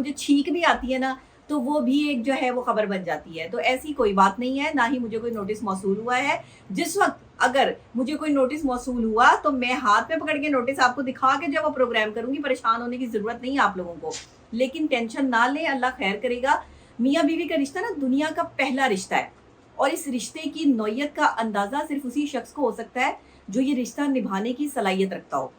मुझे छींक भी आती है ना तो वो भी एक जो है वो खबर बन जाती है। तो ऐसी कोई बात नहीं है, ना ही मुझे कोई नोटिस मौसूल हुआ है। जिस वक्त अगर मुझे कोई नोटिस मौसूल हुआ तो मैं हाथ में पकड़ के नोटिस आपको दिखा के जो वो प्रोग्राम करूंगी, परेशान होने की जरूरत नहीं है आप लोगों को। लेकिन टेंशन ना लें, अल्लाह खैर करेगा। मियाँ बीवी का रिश्ता ना दुनिया का पहला रिश्ता है, और इस रिश्ते की नौयत का अंदाजा सिर्फ उसी शख्स को हो सकता है जो ये रिश्ता निभाने की सलाहियत रखता हो।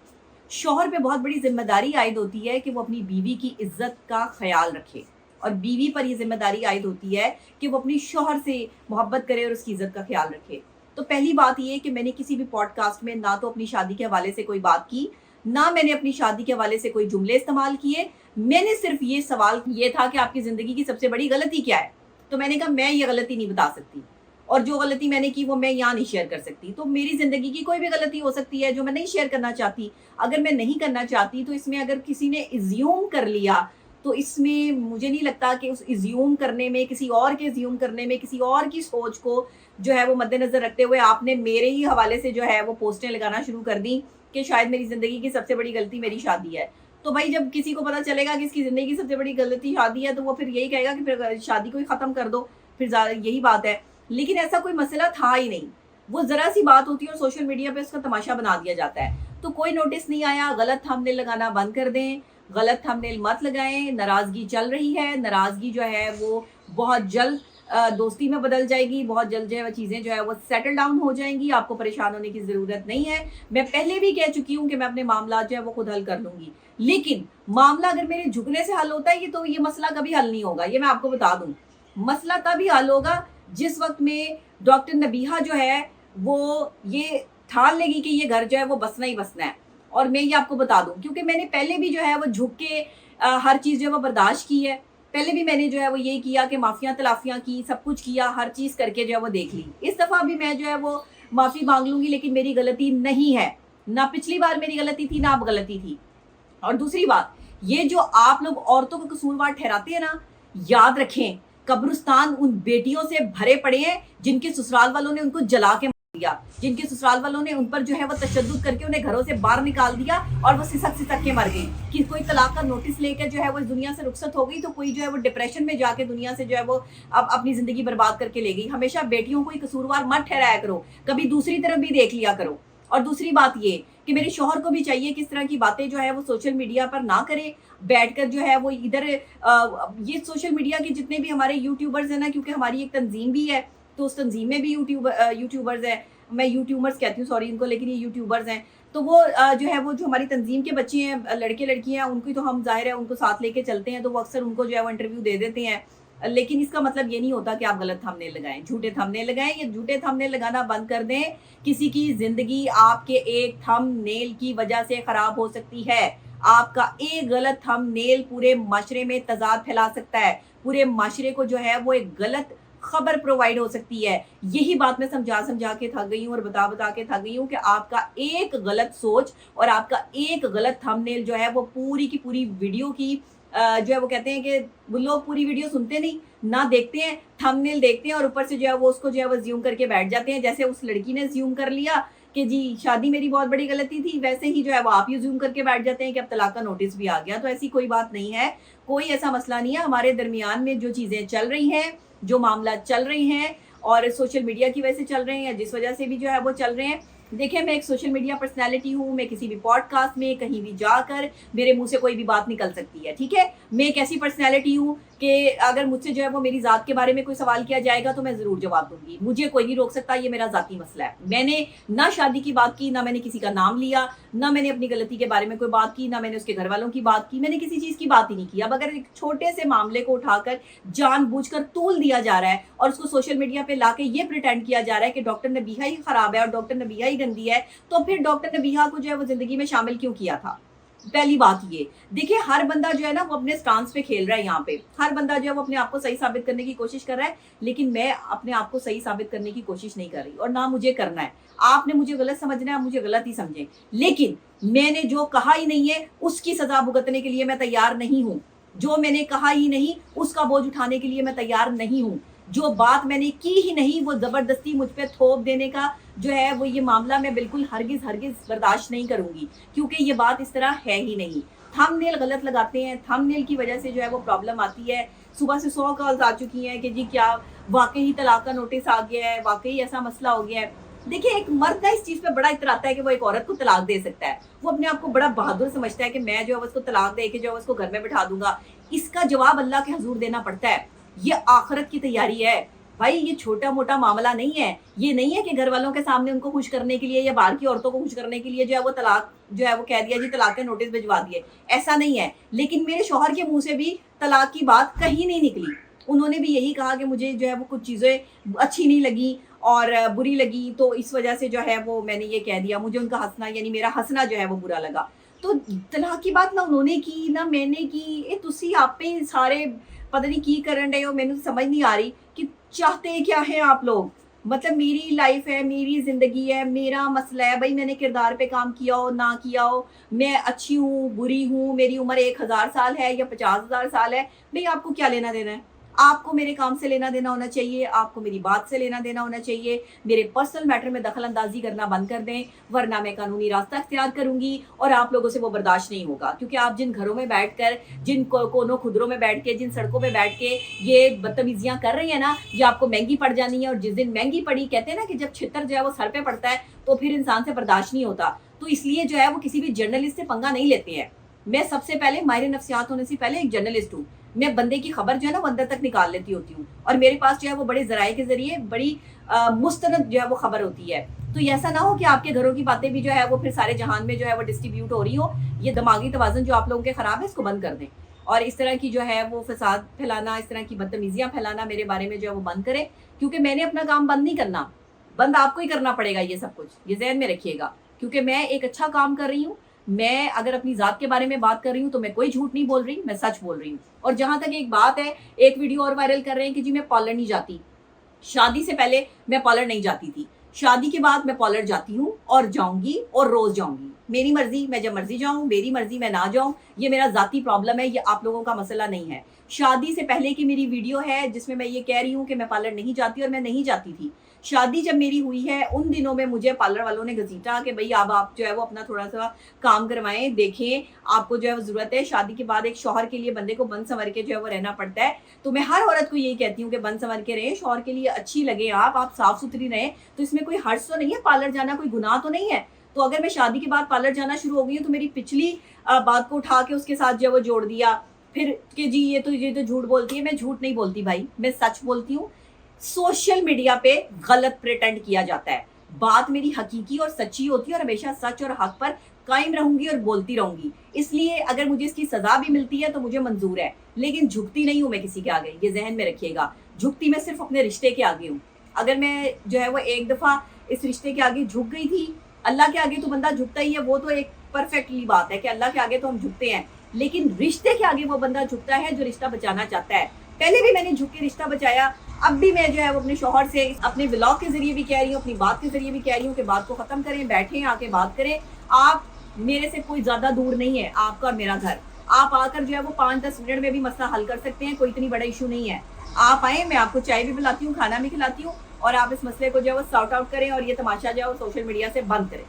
शौहर पे बहुत बड़ी जिम्मेदारी आयद होती है कि वो अपनी बीवी की इज्जत का ख्याल रखे, और बीवी पर ये जिम्मेदारी आयद होती है कि वो अपनी शौहर से मोहब्बत करे और उसकी इज्जत का ख्याल रखे। तो पहली बात ये कि मैंने किसी भी पॉडकास्ट में ना तो अपनी शादी के हवाले से कोई बात की, ना मैंने अपनी शादी के हवाले से कोई जुमले इस्तेमाल किए। मैंने सिर्फ ये सवाल ये था कि आपकी जिंदगी की सबसे बड़ी गलती क्या है। तो मैंने कहा मैं ये गलती नहीं बता सकती, और जो गलती मैंने की वो मैं यहाँ नहीं शेयर कर सकती। तो मेरी जिंदगी की कोई भी गलती हो सकती है जो मैं नहीं शेयर करना चाहती। अगर मैं नहीं करना चाहती तो इसमें अगर किसी ने इज्यूम कर लिया तो इसमें मुझे नहीं लगता कि उस इज्यूम करने में, किसी और के इज्यूम करने में, किसी और की सोच को जो है वो मद्देनजर रखते हुए आपने मेरे ही हवाले से जो है वो पोस्टें लगाना शुरू कर दी कि शायद मेरी जिंदगी की सबसे बड़ी गलती मेरी शादी है। तो भाई जब किसी को पता चलेगा कि इसकी जिंदगी की सबसे बड़ी गलती शादी है तो वो फिर यही कहेगा कि फिर शादी को ही खत्म कर दो, फिर यही बात है। लेकिन ऐसा कोई मसला था ही नहीं, वो जरा सी बात होती है और सोशल मीडिया पे उसका तमाशा बना दिया जाता है। तो कोई नोटिस नहीं आया, गलत थंबनेल लगाना बंद कर दें, गलत थंबनेल मत लगाएं। नाराजगी चल रही है, नाराजगी जो है वो बहुत जल्द दोस्ती में बदल जाएगी, बहुत जल्द जो है वो चीज़ें जो है वो सेटल डाउन हो जाएंगी। आपको परेशान होने की ज़रूरत नहीं है। मैं पहले भी कह चुकी हूँ कि मैं अपने मामला जो है वो खुद हल कर लूँगी, लेकिन मामला अगर मेरे झुकने से हल होता है तो ये मसला कभी हल नहीं होगा, ये मैं आपको बता दूँ। मसला तभी हल होगा जिस वक्त में डॉक्टर नबीहा जो है वो ये ठान लेगी कि ये घर जो है वो बसना ही बसना है। और मैं ये आपको बता दूं क्योंकि मैंने पहले भी जो है वो झुक के हर चीज़ जो है वो बर्दाश्त की है। पहले भी मैंने जो है वो ये किया कि माफ़ियाँ तलाफियाँ की, सब कुछ किया, हर चीज़ करके जो है वो देख ली। इस दफ़ा भी मैं जो है वो माफ़ी मांग लूँगी, लेकिन मेरी गलती नहीं है, ना पिछली बार मेरी गलती थी ना अब गलती थी। और दूसरी बात, ये जो आप लोग औरतों को कसूरवार ठहराते हैं ना, याद रखें कब्रिस्तान उन बेटियों से भरे पड़े हैं जिनके ससुराल वालों ने उनको जला के मार दिया, जिनके ससुराल वालों ने उन पर जो है वो तशद्दुद करके उन्हें घरों से बाहर निकाल दिया और वो सिसक सिसक के मर गई। कि कोई तलाक का नोटिस लेकर जो है वो इस दुनिया से रुखसत हो गई तो कोई जो है वो डिप्रेशन में जाके दुनिया से जो है वो अब अपनी जिंदगी बर्बाद करके ले गई। हमेशा बेटियों को ही कसूरवार मत ठहराया करो, कभी दूसरी तरफ भी देख लिया करो। और दूसरी बात ये कि मेरे शौहर को भी चाहिए कि इस तरह की बातें जो है वो सोशल मीडिया पर ना करे, बैठकर जो है वो इधर ये सोशल मीडिया के जितने भी हमारे यूट्यूबर्स हैं ना, क्योंकि हमारी एक तंजीम भी है तो उस तंजीम में भी यूट्यूबर्स हैं, मैं यूट्यूबर्स कहती हूँ सॉरी इनको, लेकिन ये यूट्यूबर्स हैं। तो वो जो है वो जो हमारी तंजीम के बच्चे हैं, लड़के लड़कियाँ, उनको तो हम जाहिर है उनको साथ लेके चलते हैं, तो वो अक्सर उनको जो है वो इंटरव्यू दे देते हैं। लेकिन इसका मतलब ये नहीं होता कि आप गलत थंबनेल लगाएं, झूठे थंबनेल लगाएं। ये झूठे थंबनेल लगाना बंद कर दें। किसी की जिंदगी आपके एक थंबनेल की वजह से खराब हो सकती है। आपका एक गलत थंबनेल पूरे माशरे में तजाद फैला सकता है, पूरे माशरे को जो है वो एक गलत खबर प्रोवाइड हो सकती है। यही बात मैं समझा के थक गई हूँ और बता के थक गई हूँ कि आपका एक गलत सोच और आपका एक गलत थंबनेल जो है वो पूरी की पूरी वीडियो की जो है वो कहते हैं कि वो लोग पूरी वीडियो सुनते नहीं ना, देखते हैं थंबनेल देखते हैं और ऊपर से जो है वो उसको जो है वो ज्यूम करके बैठ जाते हैं। जैसे उस लड़की ने ज्यूम कर लिया कि जी शादी मेरी बहुत बड़ी गलती थी, वैसे ही जो है वो आप ही ज्यूम करके बैठ जाते हैं कि अब तलाक का नोटिस भी आ गया। तो ऐसी कोई बात नहीं है, कोई ऐसा मसला नहीं है। हमारे दरमियान में जो चीज़ें चल रही हैं, जो मामला चल रहे हैं और सोशल मीडिया की वजह से चल रहे हैं, जिस वजह से भी जो है वो चल रहे हैं, देखिए मैं एक सोशल मीडिया पर्सनालिटी हूँ, मैं किसी भी पॉडकास्ट में कहीं भी जाकर मेरे मुंह से कोई भी बात निकल सकती है, ठीक है। मैं एक ऐसी पर्सनालिटी हूँ कि अगर मुझसे जो है वो मेरी ज़ात के बारे में कोई सवाल किया जाएगा तो मैं ज़रूर जवाब दूंगी, मुझे कोई नहीं रोक सकता, ये मेरा ज़ाती मसला है। मैंने ना शादी की बात की, ना मैंने किसी का नाम लिया, ना मैंने अपनी गलती के बारे में कोई बात की, ना मैंने उसके घर वालों की बात की, मैंने किसी चीज़ की बात ही नहीं की। अब अगर एक छोटे से मामले को उठाकर जानबूझकर तूल दिया जा रहा है और उसको सोशल मीडिया पे लाके ये प्रिटेंड किया जा रहा है कि डॉक्टर नबीहा ही खराब है और डॉक्टर नबीहा ही गंदी है, तो फिर डॉक्टर नबीहा को जो है वो जिंदगी में शामिल क्यों किया था? पहली बात ये देखिए, हर बंदा जो है ना वो अपने स्टांस पे खेल रहा है। यहाँ पे हर बंदा जो है वो अपने आप को सही साबित करने की कोशिश कर रहा है, लेकिन मैं अपने आप को सही साबित करने की कोशिश नहीं कर रही और ना मुझे करना है। आपने मुझे गलत समझना है, आप मुझे गलत ही समझें, लेकिन मैंने जो कहा ही नहीं है उसकी सजा भुगतने के लिए मैं तैयार नहीं हूँ। जो मैंने कहा ही नहीं उसका बोझ उठाने के लिए मैं तैयार नहीं हूँ। जो बात मैंने की ही नहीं वो जबरदस्ती मुझ पे थोप देने का जो है वो ये मामला मैं बिल्कुल हरगिज बर्दाश्त नहीं करूंगी, क्योंकि ये बात इस तरह है ही नहीं। थंबनेल गलत लगाते हैं, थंबनेल की वजह से जो है वो प्रॉब्लम आती है। सुबह से 100 कॉल्स आ चुकी हैं कि जी क्या वाकई तलाक का नोटिस आ गया है, वाकई ऐसा मसला हो गया है। देखिए, एक मर्द ना इस चीज पे बड़ा इतराता है कि वो एक औरत को तलाक दे सकता है, वो अपने आप को बड़ा बहादुर समझता है कि मैं जो है उसको तलाक दे के जो है उसको घर में बिठा दूंगा। इसका जवाब अल्लाह के हजूर देना पड़ता है। ये आखिरत की तैयारी है भाई, ये छोटा मोटा मामला नहीं है। ये नहीं है कि घर वालों के सामने उनको खुश करने के लिए या बाहर की औरतों को खुश करने के लिए जो है वो तलाक जो है वो कह दिया जी तलाक के नोटिस भिजवा दिए, ऐसा नहीं है। लेकिन मेरे शौहर के मुंह से भी तलाक की बात कहीं नहीं निकली। उन्होंने भी यही कहा कि मुझे जो है वो कुछ चीज़ें अच्छी नहीं लगी और बुरी लगी, तो इस वजह से जो है वो मैंने ये कह दिया, मुझे उनका हंसना यानी मेरा हंसना जो है वो बुरा लगा। तो तलाक की बात ना उन्होंने की ना मैंने की। ये तुसी आपे सारे पता नहीं की करन डे हो, मैंने समझ नहीं आ रही कि चाहते क्या है आप लोग। मतलब मेरी लाइफ है, मेरी जिंदगी है, मेरा मसला है भाई। मैंने किरदार पे काम किया हो ना किया हो, मैं अच्छी हूँ बुरी हूँ, मेरी उम्र 1000 साल है या 50,000 साल है, भाई आपको क्या लेना देना है? आपको मेरे काम से लेना देना होना चाहिए, आपको मेरी बात से लेना देना होना चाहिए। मेरे पर्सनल मैटर में दखल अंदाजी करना बंद कर दें, वरना मैं कानूनी रास्ता इख्तियार करूंगी और आप लोगों से वो बर्दाश्त नहीं होगा। क्योंकि आप जिन घरों में बैठकर, जिन कोनों खुदरों में बैठ के, जिन सड़कों में बैठ के ये बदतमीजियां कर रही है ना, ये आपको महंगी पड़ जानी है। और जिस दिन महंगी पड़ी, कहते हैं ना कि जब छितर जो है वो सर पे पड़ता है तो फिर इंसान से बर्दाश्त नहीं होता। तो इसलिए जो है वो किसी भी जर्नलिस्ट से पंगा नहीं लेते हैं। मैं सबसे पहले माहिर नफ्सियात होने से पहले एक जर्नलिस्ट हूँ। मैं बंदे की खबर जो है ना वो अंदर तक निकाल लेती होती हूँ, और मेरे पास जो है वो बड़े जराए के जरिए बड़ी मुस्तनद जो है वो खबर होती है। तो ऐसा ना हो कि आपके घरों की बातें भी जो है वो फिर सारे जहान में जो है वो डिस्ट्रीब्यूट हो रही हो। ये दिमागी तवाज़ुन जो आप लोगों के खराब है, इसको बंद कर दें। और इस तरह की जो है वो फसाद फैलाना, इस तरह की बदतमीजियां फैलाना मेरे बारे में जो है वो बंद करें। क्योंकि मैंने अपना काम बंद नहीं करना, बंद आपको ही करना पड़ेगा। ये सब कुछ ये ज़हन में रखिएगा, क्योंकि मैं एक अच्छा काम कर रही हूँ। मैं अगर अपनी जात के बारे में बात कर रही हूँ तो मैं कोई झूठ नहीं बोल रही, मैं सच बोल रही हूँ। और जहां तक एक बात है, एक वीडियो और वायरल कर रहे हैं कि जी मैं पार्लर नहीं जाती। शादी से पहले मैं पार्लर नहीं जाती थी, शादी के बाद मैं पार्लर जाती हूँ और जाऊंगी और रोज जाऊंगी। मेरी मर्जी, मैं जब मर्जी जाऊं, मेरी मर्जी मैं ना जाऊं, ये मेरा जाती प्रॉब्लम है, ये आप लोगों का मसला नहीं है। शादी से पहले की मेरी वीडियो है जिसमें मैं ये कह रही हूँ कि मैं पार्लर नहीं जाती, और मैं नहीं जाती थी। शादी जब मेरी हुई है उन दिनों में मुझे पार्लर वालों ने घसीटा कि भाई अब आप जो है वो अपना थोड़ा सा काम करवाएं, देखें आपको जो है वो जरूरत है। शादी के बाद एक शौहर के लिए बंदे को बंद संवर के जो है वो रहना पड़ता है। तो मैं हर औरत को यही कहती हूँ कि बंद संवर के रहें, शौहर के लिए अच्छी लगे, आप साफ सुथरी रहें। तो इसमें कोई हर्ज तो नहीं है, पार्लर जाना कोई गुनाह तो नहीं है। तो अगर मैं शादी के बाद पार्लर जाना शुरू हो गई हूँ तो मेरी पिछली बात को उठा के उसके साथ जो है वो जोड़ दिया फिर कि जी ये तो झूठ बोलती है। मैं झूठ नहीं बोलती भाई, मैं सच बोलती हूँ। सोशल मीडिया पे गलत प्रिटेंड किया जाता है, बात मेरी हकीकी और सच्ची होती है, और हमेशा सच और हक पर कायम रहूंगी और बोलती रहूंगी। इसलिए अगर मुझे इसकी सजा भी मिलती है तो मुझे मंजूर है, लेकिन झुकती नहीं हूं मैं किसी के आगे, ये जहन में रखिएगा। झुकती मैं सिर्फ अपने रिश्ते के आगे हूँ। अगर मैं जो है वो एक दफा इस रिश्ते के आगे झुक गई थी, अल्लाह के आगे तो बंदा झुकता ही है, वो तो एक परफेक्टली बात है कि अल्लाह के आगे तो हम झुकते हैं, लेकिन रिश्ते के आगे वो बंदा झुकता है जो रिश्ता बचाना चाहता है। पहले भी मैंने झुक के रिश्ता बचाया, अब भी मैं जो है वो अपने शौहर से अपने व्लॉग के जरिए भी कह रही हूँ, अपनी बात के जरिए भी कह रही हूँ कि बात को खत्म करें, बैठें आके बात करें। आप मेरे से कोई ज्यादा दूर नहीं है, आपका और मेरा घर। आप आकर जो है वो 5-10 मिनट में भी मसला हल कर सकते हैं, कोई इतनी बड़ा इशू नहीं है। आप आए, मैं आपको चाय भी पिलाती हूँ, खाना भी खिलाती हूँ, और आप इस मसले को जो है वो सॉर्ट आउट करें और ये तमाशा जो है वो सोशल मीडिया से बंद करें।